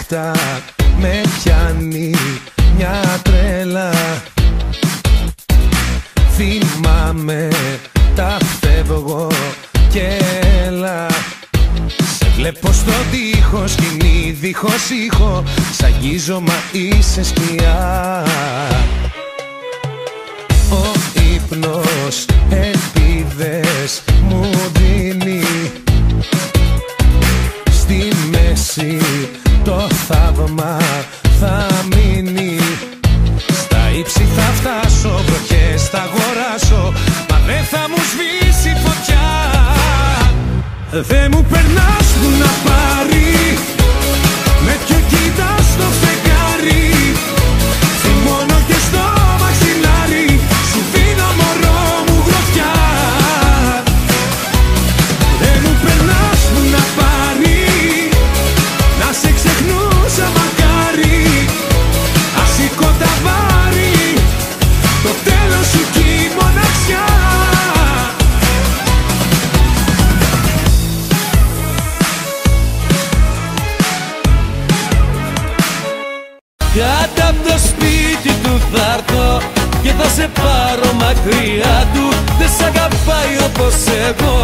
νύχτα με πιάνει μια τρέλα. Θυμάμαι τα φεύγω και έλα. Σε βλέπω στο τοίχο, σκηνή δίχως ήχο. Σ' αγγίζω μα είσαι σκιά. Ο ύπνος ελπίδες μου δίνει. Στη μέση το θαύμα θα μείνει. Στα ύψη θα φτάσω, βροχές θα αγοράσω, μα δεν θα μου σβήσει φωτιά. Δε μου περνάς που να πάρει, με ποιο κοιτάς το φεγγάρι. Θυμώνω και στο μαξιλάρι, σου δίνω μωρό μου γροθιά. Δε μου περνάς που να πάρει, να σε ξεχνούσα μακάρι. Ασήκω τα βάρη, το τέλος σου κι η μοναξιά. Κάτω απ' το σπίτι του θα έρθω και θα σε πάρω μακριά του. Δεν σ' αγαπάει όπως εγώ,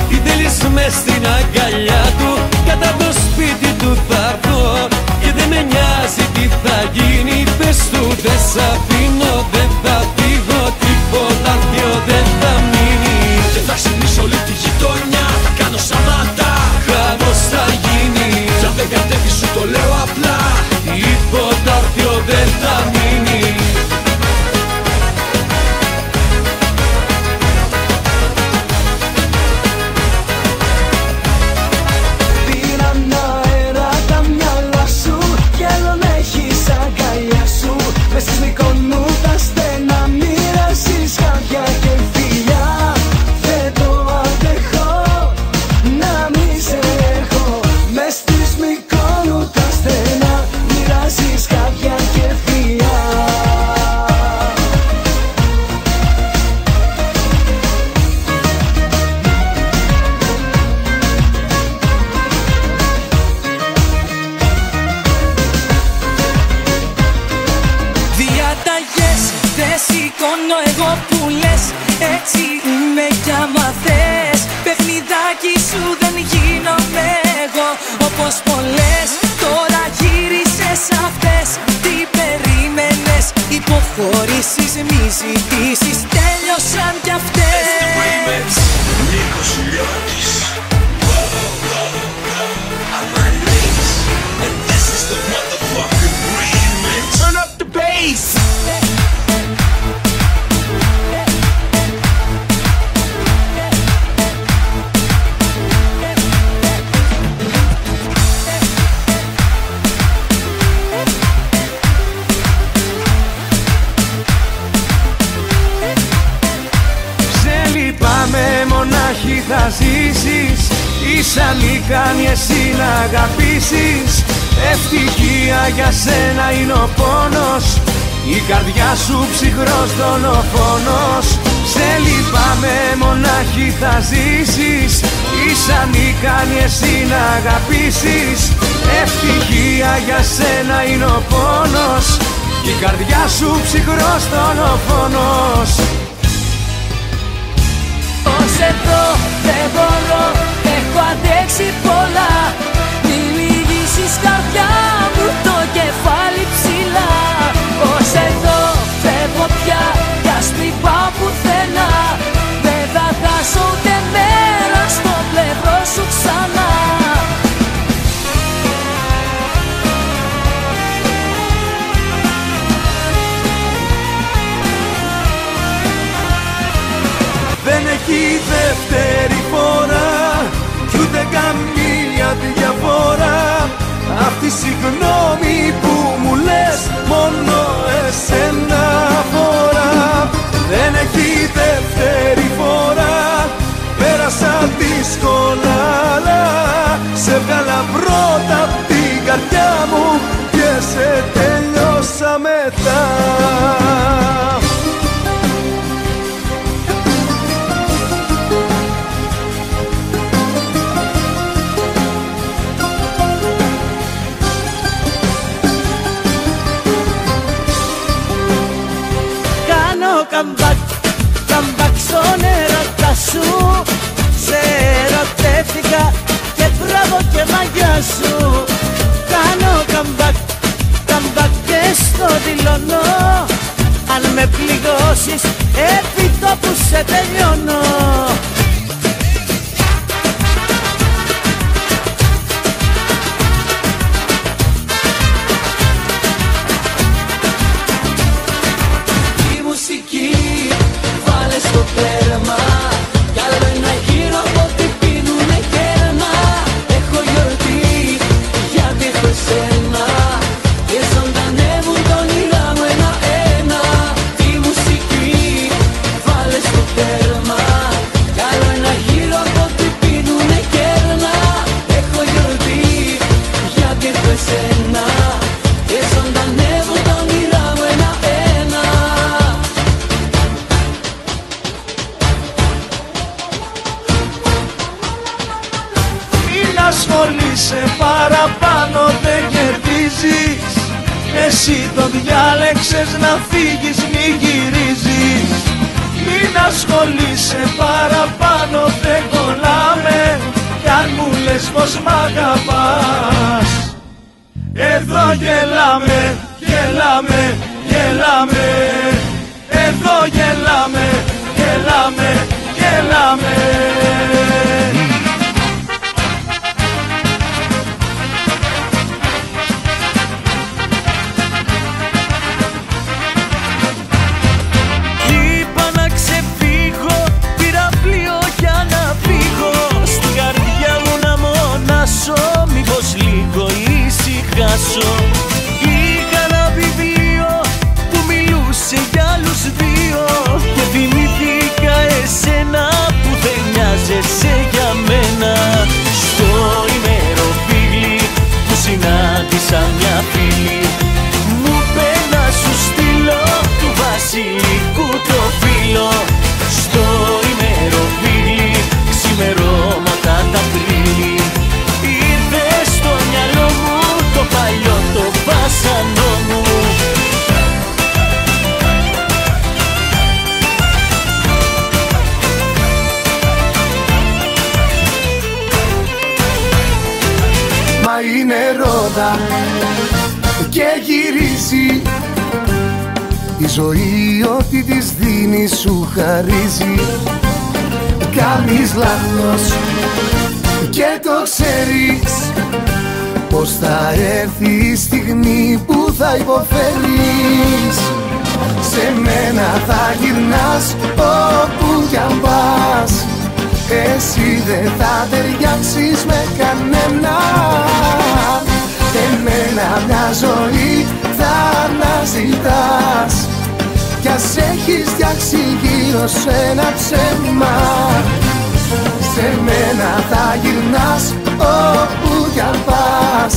τι θέλεις μες στην αγκαλιά του. Κάτω απ' το σπίτι του θα έρθω και δεν με νοιάζει τι θα γίνει. Πες του δεν σ' αφήνω, δεν θα φύγω, τίποτα δυο δεν θα μείνει. Και θα ξυπνήσω όλη τη γειτονιά, θα κάνω σαβάτα, χαμός θα γίνει. κι αν δεν κατέβει σου το λέω απλά, τίποτα δυο δεν θα μείνει. Πήραν αέρα τα μυαλά σου κι άλλο να έχεις αγκαλιά σου. Μες στις Μυκονού τα στενά μοιράζεις χάδια και φιλιά. Δεν το αντέχω να μη σε έχω. Μες στις Μυκονού τα στενά μοιράζεις χάδια και φιλιά. Διαταγές δεν σηκώνω εγώ που λες, έτσι είμαι κι άμα θες. Παιχνιδάκι σου δεν γίνομαι εγώ όπως πολλές. Τώρα γύρισες αυτές, τι περίμενες. Υποχωρήσεις, μη ζητήσεις, τέλειωσαν κι αυτές. Νίκος Λιώτης. I'm my legs, and this is the motherfucking remix. Turn up the bass. Σε λυπάμαι, μονάχη θα ζήσεις. Είσαι ανίκανη εσύ να αγαπήσεις. Ευτυχία για σένα είναι ο πόνος, η καρδιά σου ψυχρός δολοφόνος. Σε λυπάμαι, μονάχη θα ζήσεις. Είσαι ανίκανη εσύ να αγαπήσεις. Ευτυχία για σένα είναι ο πόνος, η καρδιά σου ψυχρός δολοφόνος. Ως εδώ δεν μπορώ, έχω αντέξει πολλά. Μη λυγίσεις καρδιά μου, το κεφάλι ψηλά. Ως εδώ φεύγω πια, κι ας μην πάω πουθενά. Δεν θα χάσω ούτε μέρα στο πλευρό σου ξανά. Δεν έχει δεύτερη φορά κι ούτε καμία διαφορά. Αυτή η συγγνώμη που μου λες μόνο εσένα αφορά. Δεν έχει δεύτερη φορά, πέρασα δύσκολα, αλλά σε βγάλα πρώτα απ' την καρδιά μου και σε τέλειωσα μετά. comeback στον έρωτα σου. Σε ερωτεύτηκα και μπράβο και μαγιά σου. Κάνω comeback και στο δηλώνω. Αν με πληγώσεις επί τόπου σε τελειώνω. Η μουσική βάλε στο τέρμα. Κι άλλο ένα γύρο από ό,τι πίνουνε κέρμα. Έχω γιορτή γιατί έχω εσένα. Και ζωντανεύουν τα όνειρά μου ένα-ένα. Τη μουσική βάλε στο τέρμα. Κι άλλο ένα γύρο από ό,τι πίνουνε κέρμα. Έχω γιορτή γιατί έχω εσένα. Και ζωντανεύουν τα όνειρά μου ένα-ένα. Μην ασχολείσαι παραπάνω, δεν κερδίζεις. Εσύ το διάλεξες να φύγεις, μη γυρίζεις. Μην ασχολείσαι παραπάνω, δεν κολλάμε. Κι αν μου λες πως μ' αγαπάς, εδώ γελάμε, γελάμε, γελάμε. Εδώ γελάμε, γελάμε, γελάμε. Είπα να ξεφύγω, πήρα πλοίο για να φύγω. Στην καρδιά μου να μονάσω, μήπως λίγο ησυχάσω. Είχα ένα βιβλίο που μιλούσε για άλλους δύο. Και θυμήθηκα εσένα που δεν μοιάζεσαι για μένα. Στο ημεροφίλι που συνάντησα μια φίλη, μου είπε να σου στείλω του βασιλικού το φύλλο. Στο ημεροφίλι ξημερώματα τα Απρίλη, ήρθε στο μυαλό μου το παλιό το βάσανό μου. Μα είναι ρόδα και γυρίζει. Η ζωή ό,τι της δίνει σου χαρίζει. Κάνεις λάθος και το ξέρεις, πως θα έρθει η στιγμή που θα υποφέρεις. Σε μένα θα γυρνάς όπου κι αν πας. Εσύ δεν θα ταιριάξεις με κανένα. Εμένα μια ζωή θα αναζητάς. Κι ας έχεις φτιάξει γύρω σου ένα ψέμα. Σε μένα θα γυρνάς όπου κι αν πας.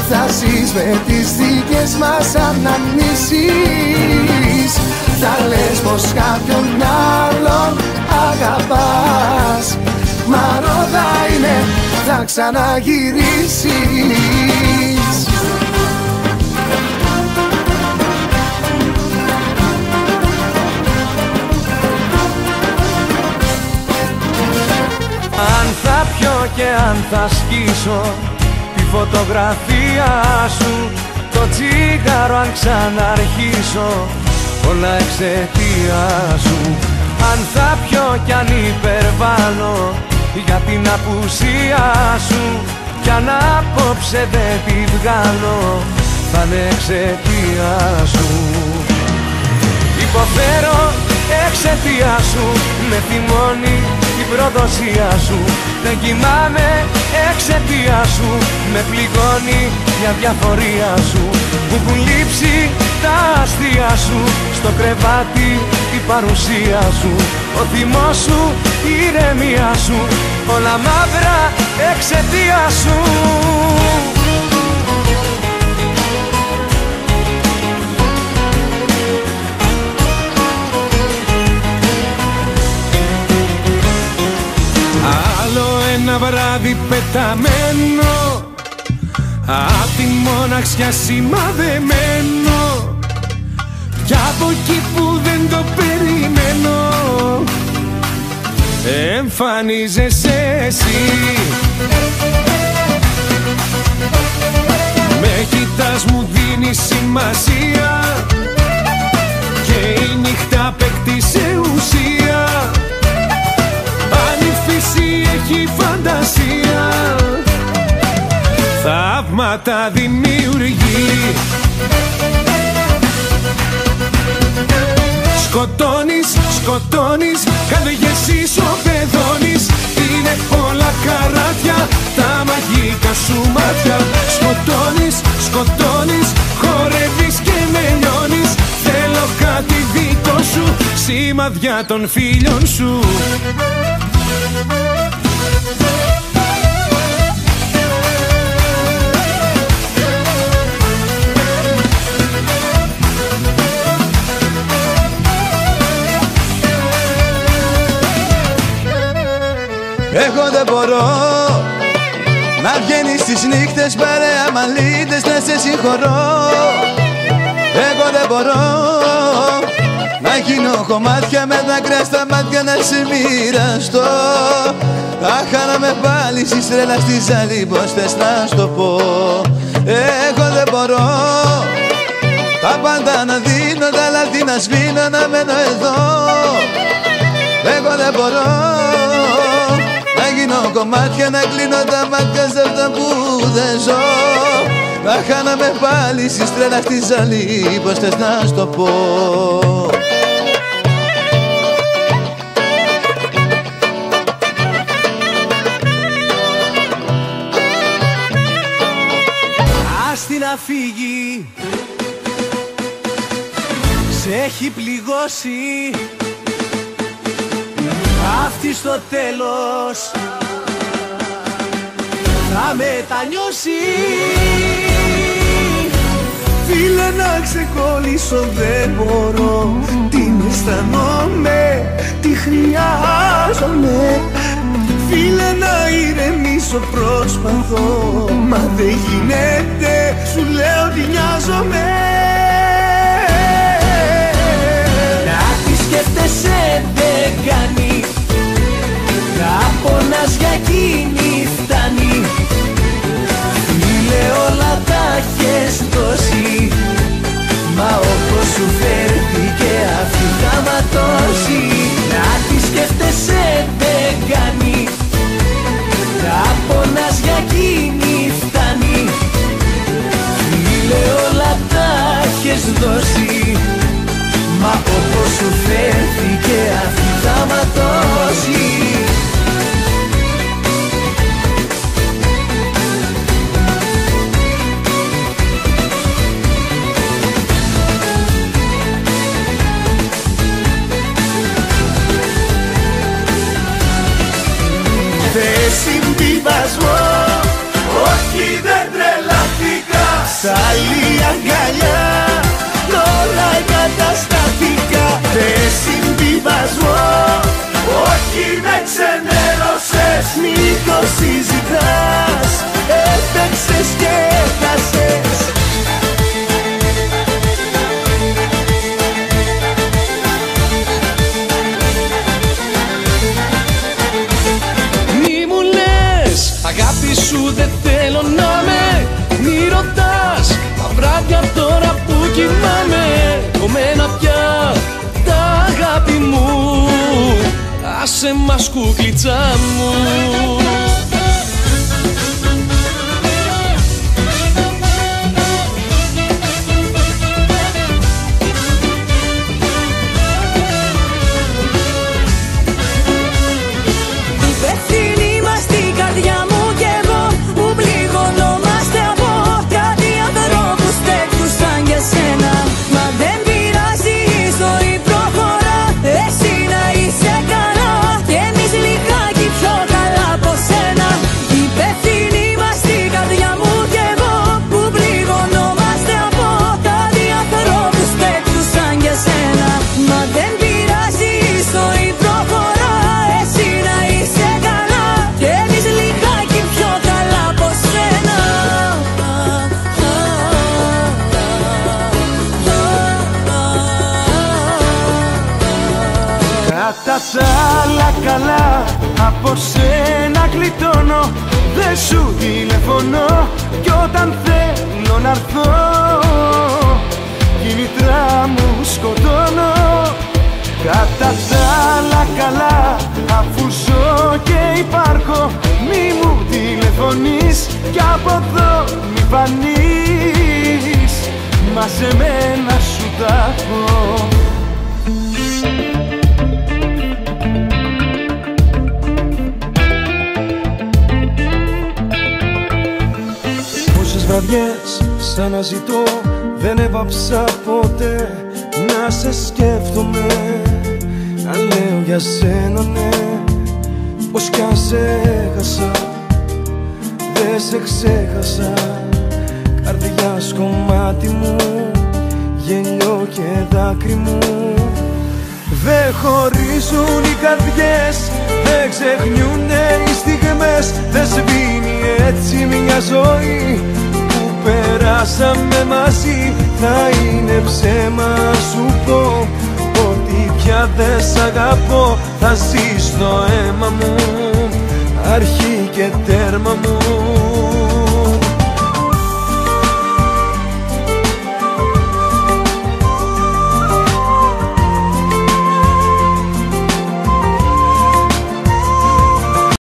Θα ζεις με τις δικές μας αναμνήσεις. Θα λες πως κάποιον άλλον αγαπάς. Μα ρόδα είναι, θα ξαναγυρίσεις. Αν θα πιω και αν θα σκίσω τη φωτογραφία σου, το τσίγαρο αν ξαναρχίσω, όλα εξαιτία σου. Αν θα πιω κι αν υπερβάλλω για την απουσία σου, κι αν απόψε δεν τη βγάλω, θα είναι εξαιτία σου. Υποφέρω εξαιτία σου, με θυμώνει η προδοσία σου. Δεν κοιμάμαι εξαιτία σου, με πληγώνει η αδιαφορία σου. Που έχουν λείψει τα αστεία σου, στο κρεβάτι η παρουσία σου. Ο θυμός σου, η ηρεμία σου, όλα μαύρα εξαιτία σου. Ένα βράδυ πεταμένο, απ' τη μοναξιά σημαδεμένο, κι από εκεί που δεν το περιμένω εμφανίζεσαι εσύ. Με κοιτάς, μου δίνεις σημασία και η νύχτα απέκτησε ουσία. Αν η φύση έχει φαντασία, θαύματα δημιουργεί. Σκοτώνεις, σκοτώνεις, καρδιές ισοπεδώνεις. Είναι όλα καράτια τα μαγικά σου μάτια. Σκοτώνεις, σκοτώνεις, χορεύεις και με λιώνεις. Θέλω κάτι δικό σου, σημαδιά των φίλων σου. Εγώ δεν μπορώ να βγαίνεις στις νύχτες παρέα μαλλίτες να σε συγχωρώ. Εγώ δεν μπορώ να γίνω κομμάτια με δάκρυα στα μάτια να σε μοιραστώ. Αχ, να με πάλι στις τρέλα στη ζάλη, πως θες να στο πω. Εγώ δεν μπορώ τα πάντα να δίνω, τα λάθη να σβήνω, να μένω εδώ. Εγώ δεν μπορώ να γίνω κομμάτια, να κλείνω τα μάτια σε αυτά που δεν ζω. Να χάναμε πάλι στις τρέλα στη ζάλη, πως θες να στο πω. Άστη να φύγει, σε έχει πληγώσει αυτή στο τέλος θα μετανιώσει. Φίλε, να ξεκολλήσω δεν μπορώ, την αισθανόμαι, τη χρειάζομαι. Φίλε, να ηρεμήσω προσπαθώ, μα δεν γίνεται, σου λέω τι νοιάζομαι. Να τη σκέφτεσαι δεν κάνει, να πονάς για εκείνη φτάνει. Φίλε, όλα τα έχεις δώσει, μα όπως σου φέρθηκε αυτή θα ματώσει. Να τη σκέφτεσαι δεν κάνει, να πονάς για εκείνη φτάνει. Φίλε, όλα τα έχεις δώσει, μα όπως σου φέρθηκε αυτή θα ματώσει. Δεν συμβιβασμό, όχι δεν τρελάθηκα. Σ' άλλη αγκαλιά τώρα εγκαταστάθηκα. Δεν συμβιβασμό, όχι με ξενέρωσες. Μη το συζητάς, έπαιξες και έχασες. Αγάπη σου δεν θέλω να με, μη ρωτάς τα βράδια τώρα που κοιμάμαι. Κομμένα πια τα αγάπη μου, άσε μας κουκλίτσα μου. Εσύ να είσαι καλά και εμείς λιγάκι πιο καλά από σένα. τα άλλα καλά, από σένα γλιτώνω. Δεν σου τηλεφωνώ κι όταν θέλω να έρθω κινητρά μου σκοτώνω. Κατά τα άλλα καλά, αφού ζω και υπάρχω, μη μου τηλεφωνείς κι από εδώ μη φανείς, μα σε μένα σου τα έχω. Πόσες βραδιές σαν να ζητώ, δεν έβαψα ποτέ να σε σκέφτομαι, να λέω για σένα ναι, πως κι αν σε έχασα δεν σε ξέχασα. Καρδιάς κομμάτι μου, γέλιο και δάκρυ μου. Δεν χωρίζουν οι καρδιές, δεν ξεχνιούνται οι στιγμές. Δεν σβήνει έτσι μια ζωή που περάσαμε μαζί. Θα είναι ψέμα σου πω ότι πια δεν σ' αγαπώ. Θα ζεις στο αίμα μου, αρχή και τέρμα μου.